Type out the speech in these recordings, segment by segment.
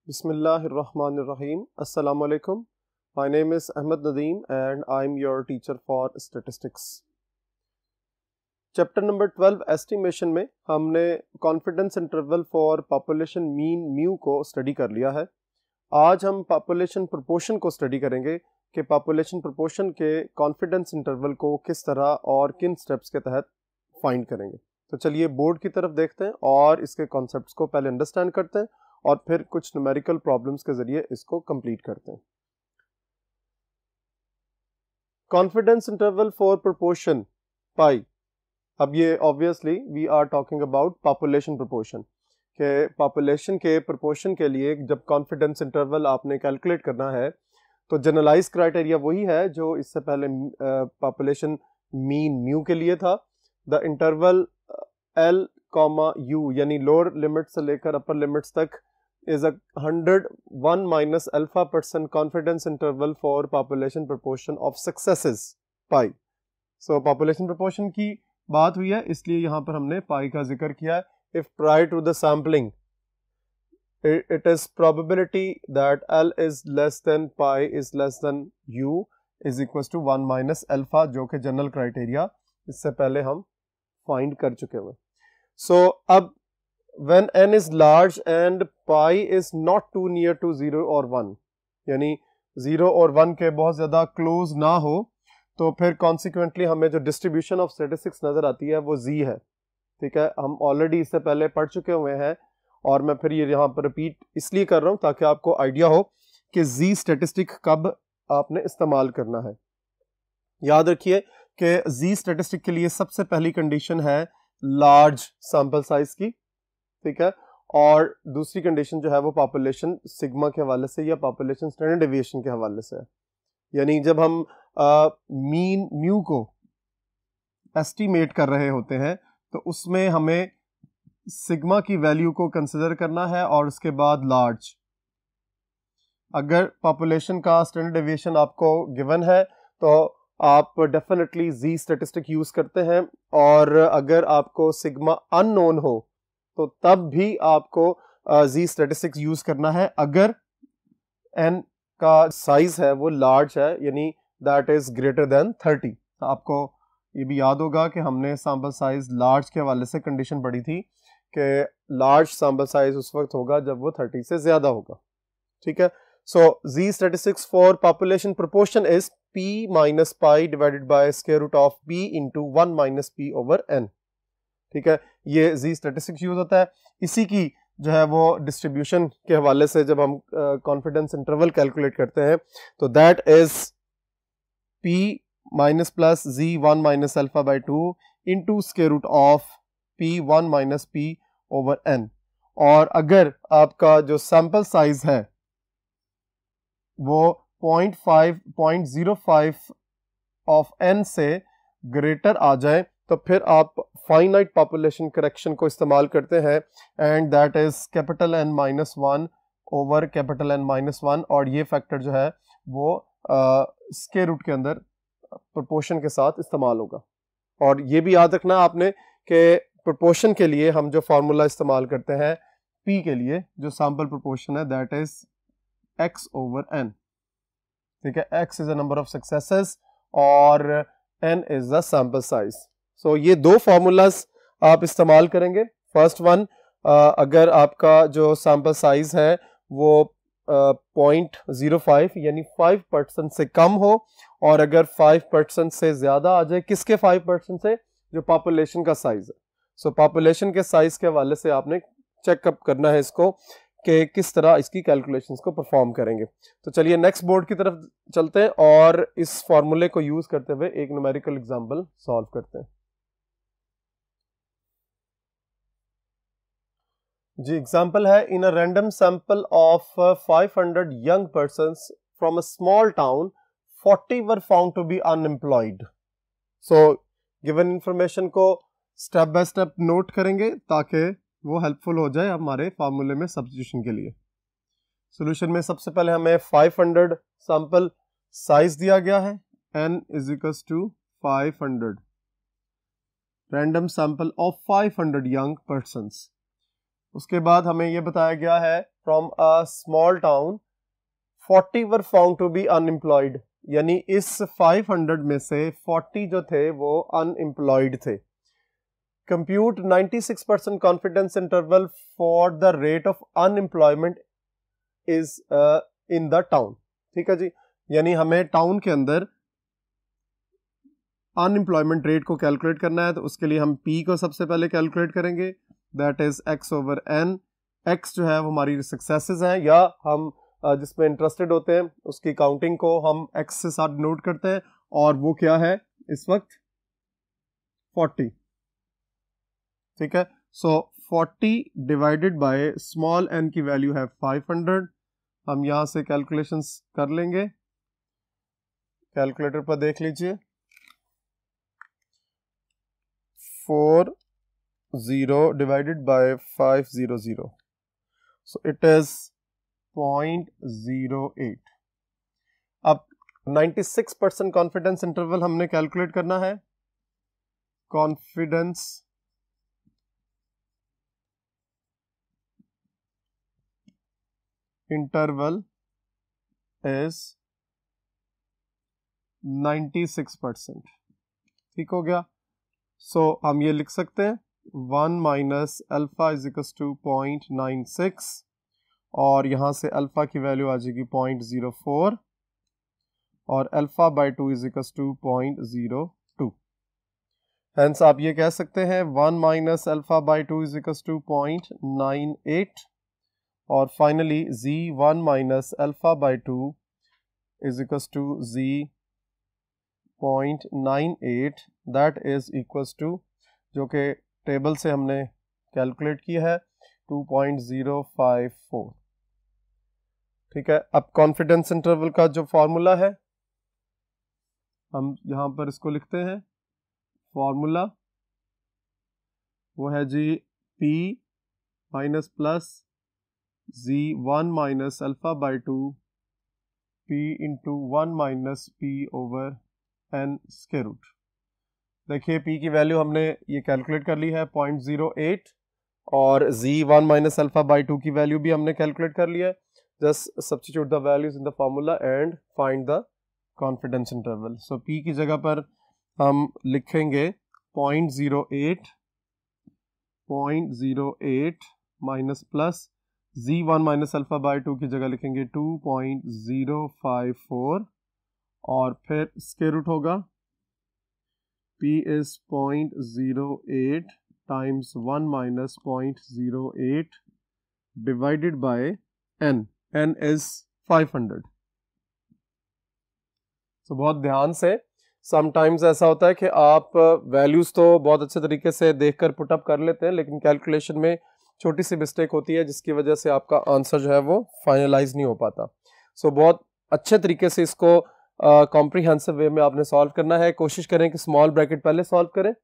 Bismillahirrahmanirrahim. Assalamu alaikum. My name is Ahmed Nadeem and I'm your teacher for statistics. Chapter number 12 estimation में हमने confidence interval for population mean mu को study कर लिया है. आज हम population proportion को study करेंगे कि population proportion के confidence interval को किस तरह और किन steps के तहत find करेंगे. तो चलिए बोर्ड की तरफ देखते हैं और इसके concepts को पहले understand करते हैं और फिर कुछ न्यूमेरिकल प्रॉब्लम्स के जरिए इसको कंप्लीट करते हैं. Confidence interval for proportion pi. अब ये obviously we are talking about population proportion के पॉपुलेशन के प्रोपोर्शन के लिए जब कॉन्फिडेंस इंटरवल आपने कैलकुलेट करना है तो जनरलाइज क्राइटेरिया वही है जो इससे पहले पॉपुलेशन मीन म्यू के लिए था. The interval L comma you यानी लोअर लिमिट से लेकर अपर लिमिट्स तक is a 101 minus alpha % confidence interval for population proportion of successes pi. So population proportion की बात हुई है इसलिए यहाँ पर हमने pi का जिक्र किया है. If prior to the sampling it is probability that L is less than pi is less than U is equals to 1 minus alpha जो कि जनरल क्राइटेरिया इससे पहले हम फाइंड कर चुके हुए. So अब when n is large and pi is not too near to 0 or 1 यानी 0 और 1 के बहुत ज़्यादा क्लोज ना हो तो फिर कॉन्सिक्वेंटली हमें जो डिस्ट्रीब्यूशन ऑफ स्टैटिस्टिक्स नज़र आती है वो z है. ठीक है, हम ऑलरेडी इससे पहले पढ़ चुके हुए हैं और मैं फिर ये यहाँ पर रिपीट इसलिए कर रहा हूँ ताकि आपको आइडिया हो कि z स्टैटिस्टिक कब आपने इस्तेमाल करना है. याद रखिए कि z स्टैटिस्टिक के लिए सबसे पहली कंडीशन है लार्ज सैंपल साइज की. ठीक है, और दूसरी कंडीशन जो है वो पॉपुलेशन सिग्मा के हवाले से या पॉपुलेशन स्टैंडर्ड डेविएशन के हवाले से है. यानी जब हम मीन म्यू को एस्टिमेट कर रहे होते हैं तो उसमें हमें सिग्मा की वैल्यू को कंसिडर करना है और उसके बाद लार्ज. अगर पॉपुलेशन का स्टैंडर्ड डेविएशन आपको गिवन है तो आप डेफिनेटली जी स्टैटिस्टिक यूज करते हैं और अगर आपको सिग्मा अननोन हो तो तब भी आपको जी स्टैटिस्टिक्स यूज करना है अगर n का साइज है वो लार्ज है यानी दैट इज ग्रेटर देन 30. तो आपको ये भी याद होगा कि हमने सैंपल साइज लार्ज के हवाले से कंडीशन पढ़ी थी कि लार्ज सैंपल साइज उस वक्त होगा जब वो 30 से ज्यादा होगा. ठीक है, so Z statistics for population proportion is p minus pi divided by square root of p into 1 minus p over n. ठीक है, ये जी स्टैटिस्टिक्स यूज होता है. इसी की जो है वो डिस्ट्रीब्यूशन के हवाले से जब हम कॉन्फिडेंस इंटरवल कैलकुलेट करते हैं तो that is p minus plus z 1 minus alpha by 2 into square root of p 1 minus p over n. और अगर आपका जो सैंपल साइज है वो 0.05 ऑफ n से ग्रेटर आ जाए तो फिर आप फाइनाइट पॉपुलेशन करेक्शन को इस्तेमाल करते हैं and that is capital N minus 1 over capital N minus 1 और ये फैक्टर जो है वो स्क्वायर रूट के अंदर प्रोपोर्शन के साथ इस्तेमाल होगा. और ये भी याद रखना आपने कि प्रोपोर्शन के लिए हम जो फार्मूला इस्तेमाल करते हैं P के लिए जो सैंपल प्रोपोर्शन है that is x over n. ठीक है, x is a number of successes और n is the sample size. So ये दो फार्मूलाज आप इस्तेमाल करेंगे. फर्स्ट वन, अगर आपका जो सैंपल साइज है वो 0.05 यानी 5% से कम हो और अगर 5% से ज्यादा आ जाए, किसके 5% से? जो पॉपुलेशन का साइज है. सो पॉपुलेशन के साइज के हवाले से आपने चेकअप करना है इसको कि किस तरह इसकी कैलकुलेशंस को परफॉर्म करेंगे. तो चलिए नेक्स्ट बोर्ड की तरफ चलते हैं और इस फॉर्मूले को यूज करते हुए एक न्यूमेरिकल एग्जांपल सॉल्व करते हैं. जी एग्जाम्पल है, in a random sample of 500 young persons from a small town 40 were found to be unemployed. So given information को स्टेप बाय स्टेप नोट करेंगे ताकि वो हेल्पफुल हो जाए हमारे फार्मूले में सब्स्टिट्यूशन के लिए. सॉल्यूशन में सबसे पहले हमें 500 सैंपल साइज दिया गया है, n is equals to 500 random sample of 500 young persons. उसके बाद हमें यह बताया गया है from a small town 40 were found to be unemployed, यानी इस 500 में से 40 जो थे वो अनएम्प्लॉयड थे। Compute 96% confidence interval for the rate of unemployment is in the town. ठीक है जी, यानी हमें टाउन के अंदर अनएम्प्लॉयमेंट रेट को कैलकुलेट करना है, तो उसके लिए हम पी को सबसे पहले कैलकुलेट करेंगे, that is x over n. X जो है वो हमारी सक्सेसेस हैं, या हम जिसमें इंटरेस्टेड होते हैं उसकी काउंटिंग को हम एक्स से साथ नोट करते हैं, और वो क्या है इस वक्त 40। ठीक है, सो 40 डिवाइडेड बाय स्मॉल एन की वैल्यू है 500। हम यहां से कैलकुलेशंस कर लेंगे, कैलकुलेटर पर देख लीजिए। 40 divided by 500, so it is 0.08। अब 96% कॉन्फिडेंस इंटरवल हमने कैलकुलेट करना है। Confidence interval is 96%। ठीक हो गया, सो हम ये लिख सकते हैं 1 minus alpha is equal to 0.96, और यहाँ से अल्फा की वैल्यू आ जाएगी 0.04, और alpha by 2 is equal to 0.02। Hence आप ये कह सकते हैं 1 minus alpha by 2 is equal to 0.98, और finally z1 minus alpha by 2 is equal to z.98, that is equal to, जो कि टेबल से हमने कैलकुलेट किया है, 2.054। ठीक है, अब कॉन्फिडेंस इंटरवल का जो फॉर्मूला है हम यहां पर इसको लिखते हैं। फॉर्मूला वो है जी P minus plus Z1 minus alpha by 2 P into 1 minus P over N square root. देखिए P की वैल्यू हमने ये कैलकुलेट कर ली है 0.08, और Z1 माइनस अल्फा बाई 2 की वैल्यू भी हमने कैलकुलेट कर लिया है। Just substitute the values in the formula and find the confidence interval. So P की जगह पर हम लिखेंगे 0.08 minus plus Z1 minus alpha by 2 की जगह लिखेंगे 2.054, और फिर स्क्वायर रूट होगा P is 0.08 times 1 minus 0.08 divided by N is 500। तो बहुत ध्यान से, समटाइम्स ऐसा होता है कि आप वैल्यूज तो बहुत अच्छे तरीके से देखकर पुटअप कर लेते हैं, लेकिन कैलकुलेशन में छोटी सी मिस्टेक होती है जिसकी वजह से आपका आंसर जो है वो फाइनलाइज नहीं हो पाता। सो बहुत अच्छे तरीके से इसको कॉम्प्रिहेंसिव वे में आपने सॉल्व करना है। कोशिश करें कि स्मॉल ब्रैकेट पहले सॉल्व करें,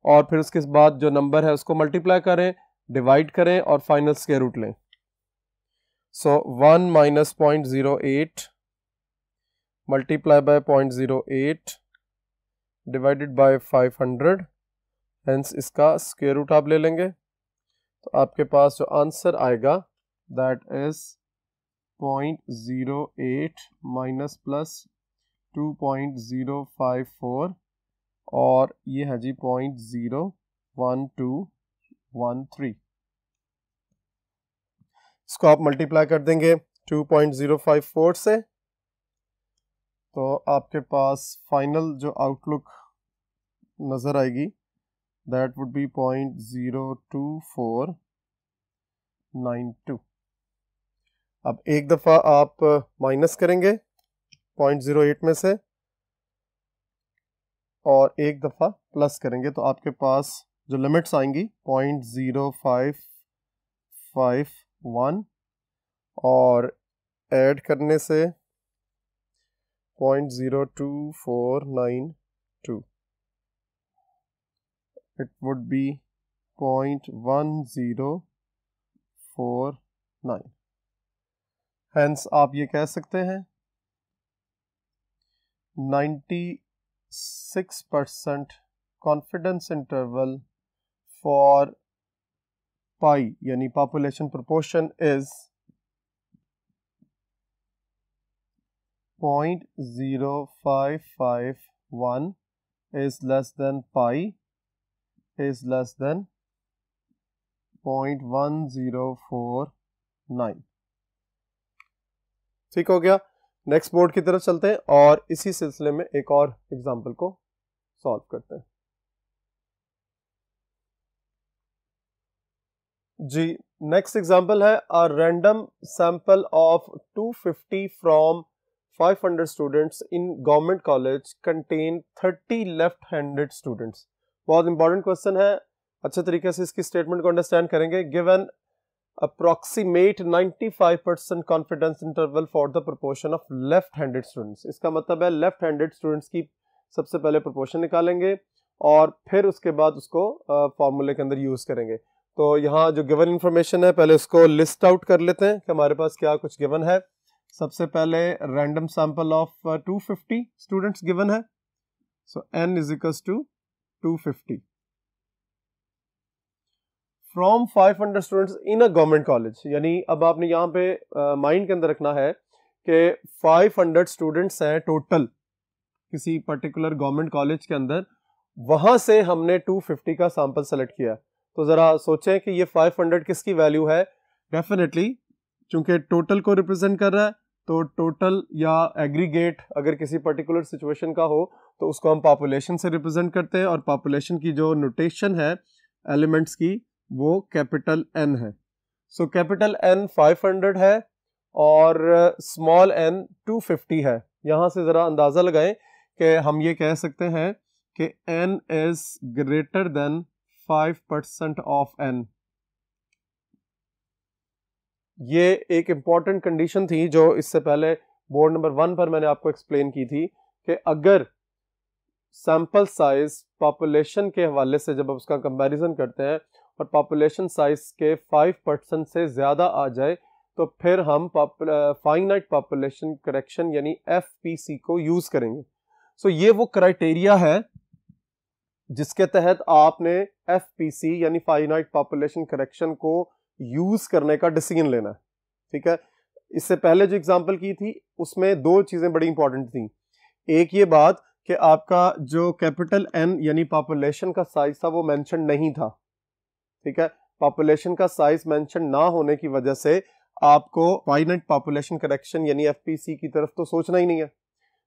और फिर उसके बाद जो नंबर है उसको मल्टीप्लाई करें, डिवाइड करें, और फाइनल स्क्वायर रूट लें। सो 1 minus 0.08 multiply by 0.08 divided by 500, hence इसका स्क्वायर रूट आप ले लेंगे, तो आपके पास जो आंसर आएगा दैट इज 0.08 माइनस प्लस 2.054, और ये है जी 0.01213। इसको आप मल्टीप्लाई कर देंगे 2.054 से, तो आपके पास फाइनल जो आउटलुक नज़र आएगी दैट वुड बी 0.02492। अब एक दफ़ा आप माइनस करेंगे 0.08 में से, और एक दफ़ा प्लस करेंगे, तो आपके पास जो लिमिट्स आएंगी 0.0551, और ऐड करने से 0.02492, it would be 0.1049। hence आप ये कह सकते हैं 96% कॉन्फिडेंस इंटरवल फॉर पाई यानी population proportion is 0.0551 is less than pi is less than 0.1049। ठीक हो गया। नेक्स्ट बोर्ड की तरफ चलते हैं और इसी सिलसिले में एक और एग्जाम्पल को सॉल्व करते हैं। जी, नेक्स्ट एग्जाम्पल है अ random sample of 250 from 500 students in government college contain 30 left handed students. बहुत इंपॉर्टेंट क्वेश्चन है, अच्छे तरीके से इसकी स्टेटमेंट को अंडरस्टैंड करेंगे। Given approximate 95% confidence interval for the proportion of left handed students. इसका मतलब है लेफ्ट हैंडेड स्टूडेंट्स की सबसे पहले प्रोपोर्शन निकालेंगे और फिर उसके बाद उसको फॉर्मूले के अंदर यूज करेंगे। तो यहाँ जो गिवन इंफॉर्मेशन है पहले उसको लिस्ट आउट कर लेते हैं कि हमारे पास क्या कुछ गिवन है। सबसे पहले random sample of 250 students given है, so n is equals to 250 from 500 students in a government college. यानी अब आपने यहाँ पे माइंड के अंदर रखना है कि 500 स्टूडेंट्स हैं टोटल किसी पर्टिकुलर गवर्नमेंट कॉलेज के अंदर, वहां से हमने 250 का सैंपल सेलेक्ट किया। तो जरा सोचें कि ये 500 किसकी वैल्यू है। डेफिनेटली चूंकि टोटल को रिप्रेजेंट कर रहा है तो टोटल या एग्रीगेट अगर किसी पर्टिकुलर सिचुएशन का हो तो उसको हम पॉपुलेशन से रिप्रेजेंट करते हैं और पॉपुलेशन की जो नोटेशन है एलिमेंट्स की वो कैपिटल N है। सो कैपिटल N 500 है और स्मॉल n 250 है। यहां से जरा अंदाजा लगाएं कि हम ये कह सकते हैं कि n is greater than 5% of n। ये एक इंपॉर्टेंट कंडीशन थी जो इससे पहले बोर्ड नंबर 1 पर मैंने आपको एक्सप्लेन की थी कि अगर सैंपल साइज पॉपुलेशन के हवाले से जब आप उसका कंपैरिजन करते हैं और पॉपुलेशन साइज के 5% से ज्यादा आ जाए तो फिर हम फाइनाइट पॉपुलेशन करेक्शन यानी FPC को यूज करेंगे। सो ये वो क्राइटेरिया है जिसके तहत आपने FPC यानी फाइनाइट पॉपुलेशन करेक्शन को यूज करने का डिसीजन लेना है। ठीक है, इससे पहले जो एग्जांपल की थी उसमें दो चीजें बड़ी इंपॉर्टेंट थी। एक ये बात कि आपका जो कैपिटल N यानी पॉपुलेशन का साइज था वो मेंशन नहीं था। ठीक है, पॉपुलेशन का साइज मेंशन ना होने की वजह से आपको फाइनाइट पॉपुलेशन करेक्शन यानी FPC की तरफ तो सोचना ही नहीं है।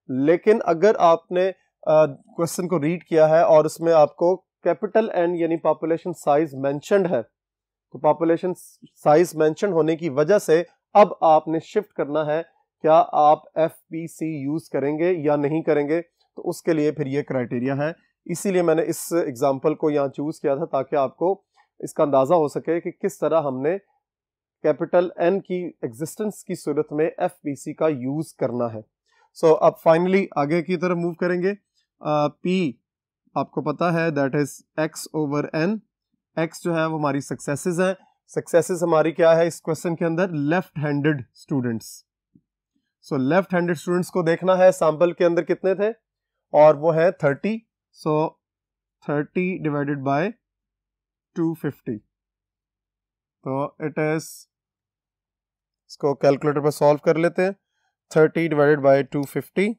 लेकिन अगर आपने क्वेश्चन को रीड किया है और उसमें आपको कैपिटल N यानी पॉपुलेशन साइज मेंशन्ड है तो पॉपुलेशन साइज मेंशन होने की वजह से अब आपने शिफ्ट करना है, क्या आप FPC यूज करेंगे या नहीं करेंगे। तो उसके लिए फिर ये क्राइटेरिया है, इसीलिए मैंने इस एग्जांपल को यहाँ चूज किया था ताकि आपको इसका अंदाजा हो सके कि किस तरह हमने कैपिटल N की एग्जिस्टेंस की सूरत में FPC का यूज करना है। सो अब फाइनली आगे की तरफ मूव करेंगे। P आपको पता है that is x over n। x जो है वो हमारी सक्सेसेस हैं। सक्सेसेस हमारी क्या है इस क्वेश्चन के अंदर, left handed students. So left handed students को देखना है सैंपल के अंदर कितने थे और वो है 30। सो 30 डिवाइडेड बाय 250 तो इट इज, इसको कैलकुलेटर पर सॉल्व कर लेते हैं। 30 डिवाइडेड बाय 250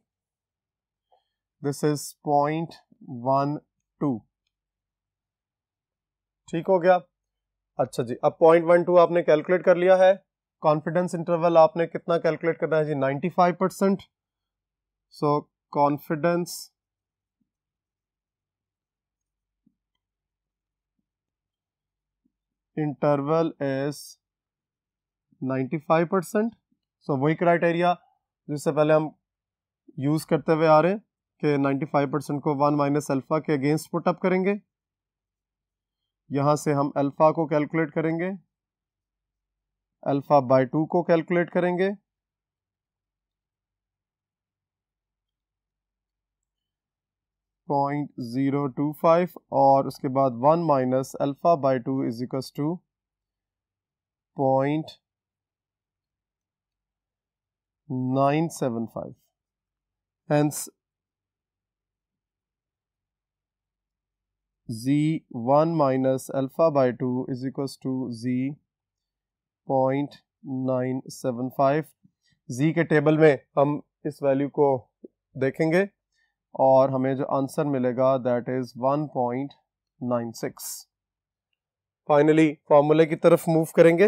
दिस इज 0.12। ठीक हो गया। अच्छा जी, अब 0.12 आपने कैलकुलेट कर लिया है। कॉन्फिडेंस इंटरवल आपने कितना कैलकुलेट करना है जी, 95%। सो कॉन्फिडेंस इंटरवल इज 95%। सो वही क्राइटेरिया जिससे पहले हम यूज करते हुए आ रहे हैं कि 95% को 1 माइनस अल्फा के अगेंस्ट पुट अप करेंगे। यहां से हम अल्फा को कैलकुलेट करेंगे, अल्फा बाय 2 को कैलकुलेट करेंगे, .025 और उसके बाद 1 minus alpha by 2 is equals to 0.975। Hence Z1 minus alpha by 2 is equals to Z 0.975। Z के टेबल में हम इस वैल्यू को देखेंगे और हमें जो आंसर मिलेगा दैट इज 1.96। फाइनली फॉर्मूले की तरफ मूव करेंगे।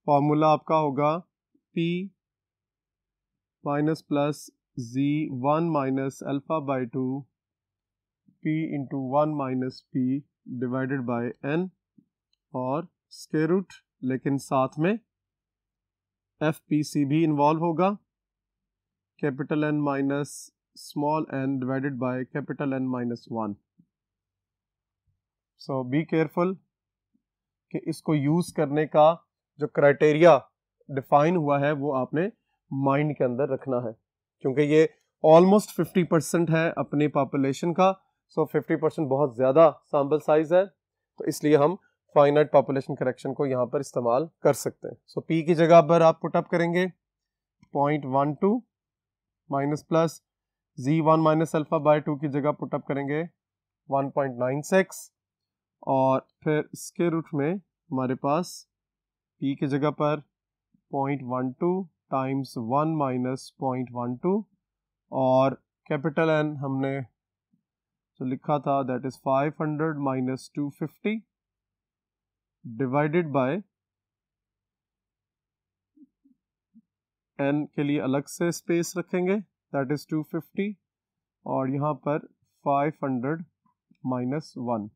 फॉर्मूला आपका होगा P minus plus Z 1 minus alpha by 2 P into 1 minus P divided by N और स्क्वायर रूट, लेकिन साथ में FPC भी इन्वॉल्व होगा, capital N minus small n divided by capital N minus 1। So be careful कि इसको use करने का जो क्राइटेरिया डिफाइन हुआ है वो आपने माइंड के अंदर रखना है, क्योंकि ये ऑलमोस्ट 50% है अपनी पॉपुलेशन का। सो 50% बहुत ज़्यादा सैंपल साइज है, तो इसलिए हम फाइनाइट पॉपुलेशन करेक्शन को यहाँ पर इस्तेमाल कर सकते हैं। सो पी की जगह पर आप पुटअप करेंगे 0.12 minus plus Z1 minus alpha by 2 की जगह पुटअप करेंगे 1.96 और फिर स्क्वायर रूट में हमारे पास P की जगह पर 0.12 टाइम्स 1 माइनस 0.12 और कैपिटल N हमने जो लिखा था that is 500 minus 250 divided by N के लिए अलग से स्पेस रखेंगे दैट इज 250 और यहाँ पर 500 माइनस 1।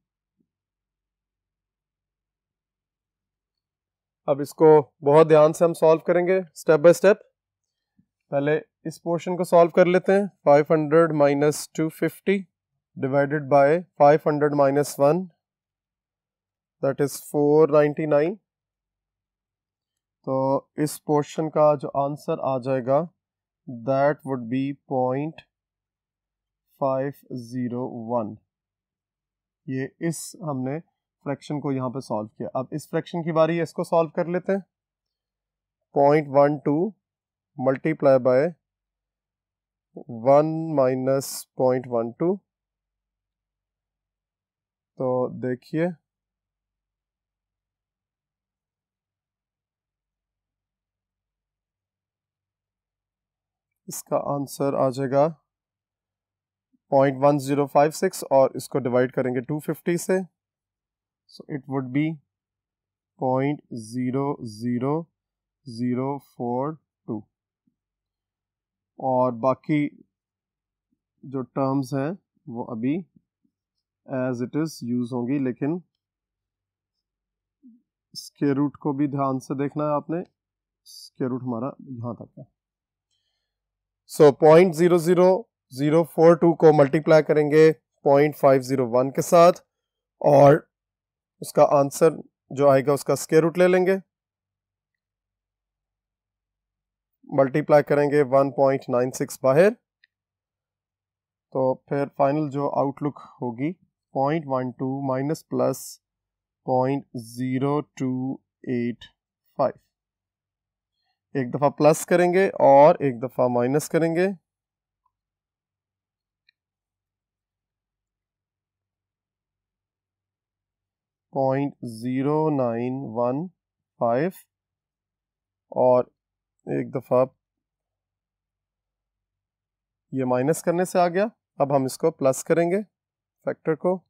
अब इसको बहुत ध्यान से हम सॉल्व करेंगे स्टेप बाय स्टेप। पहले इस पोर्शन को सॉल्व कर लेते हैं। 500 minus 250 divided by 500 minus 1 that is 499। तो इस पोर्शन का जो आंसर आ जाएगा दैट वुड बी 0.501। ये इस हमने फ्रैक्शन को यहाँ पे सॉल्व किया। अब इस फ्रैक्शन की बारी है, इसको सॉल्व कर लेते हैं। 0.12 मल्टीप्लाई बाय 1 माइनस 0.12। तो देखिए इसका आंसर आ जाएगा 0.1056 और इसको डिवाइड करेंगे 250 से, सो इट वुड बी 0.00042 और बाकी जो टर्म्स हैं वो अभी एज इट इज यूज होंगी, लेकिन स्क्वायर रूट को भी ध्यान से देखना है आपने। स्क्वायर रूट हमारा यहाँ तक है। सो 0.00042 को मल्टीप्लाई करेंगे 0.501 के साथ और उसका आंसर जो आएगा उसका स्क्वायर रूट ले लेंगे, मल्टीप्लाई करेंगे 1.96 बाहर, तो फिर फाइनल जो आउटलुक होगी 0.12 माइनस प्लस 0.0285। एक दफ़ा प्लस करेंगे और एक दफ़ा माइनस करेंगे। .0915 और एक दफ़ा ये माइनस करने से आ गया। अब हम इसको प्लस करेंगे फैक्टर को,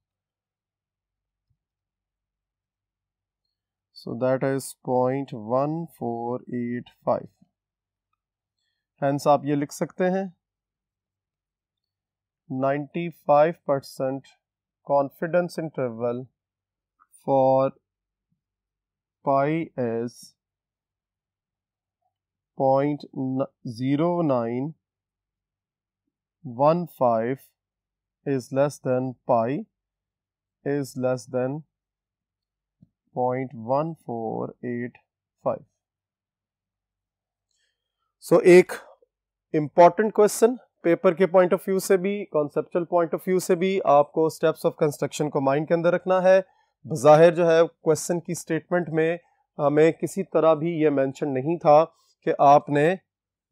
सो दैट इज 0.1485। हैंस आप ये लिख सकते हैं 95% confidence interval for pi is 0.0915 is less than pi is less than 0.1485। सो एक इम्पॉर्टेंट क्वेश्चन पेपर के पॉइंट ऑफ व्यू से भी, कॉन्सेप्चुअल पॉइंट ऑफ व्यू से भी आपको स्टेप्स ऑफ कंस्ट्रक्शन को माइंड के अंदर रखना है। बज़ाहिर जो है क्वेश्चन की स्टेटमेंट में हमें किसी तरह भी ये मेंशन नहीं था कि आपने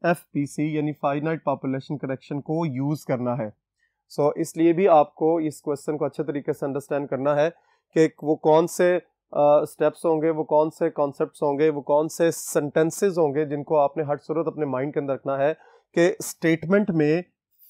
FPC यानी फाइनाइट पॉपुलेशन करेक्शन को यूज़ करना है। सो इसलिए भी आपको इस क्वेश्चन को अच्छे तरीके से अंडरस्टैंड करना है कि वो कौन से स्टेप्स होंगे, वो कौन से कॉन्सेप्ट्स होंगे, वो कौन से सेंटेंसेस होंगे जिनको आपने हर सूरत अपने माइंड के अंदर रखना है कि स्टेटमेंट में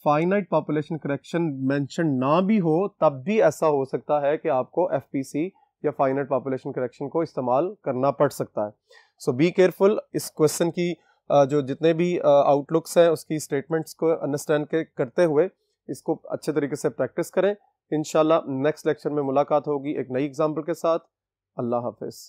फाइनाइट पॉपुलेशन करेक्शन मेंशन ना भी हो तब भी ऐसा हो सकता है कि आपको एफपीसी या फाइनाइट पॉपुलेशन करेक्शन को इस्तेमाल करना पड़ सकता है। सो बी केयरफुल। इस क्वेश्चन की जो जितने भी आउटलुक्स हैं उसकी स्टेटमेंट्स को अंडरस्टैंड करते हुए इसको अच्छे तरीके से प्रैक्टिस करें। इंशाल्लाह नेक्स्ट लेक्चर में मुलाकात होगी एक नई एग्जाम्पल के साथ। अल्लाह हाफिज़।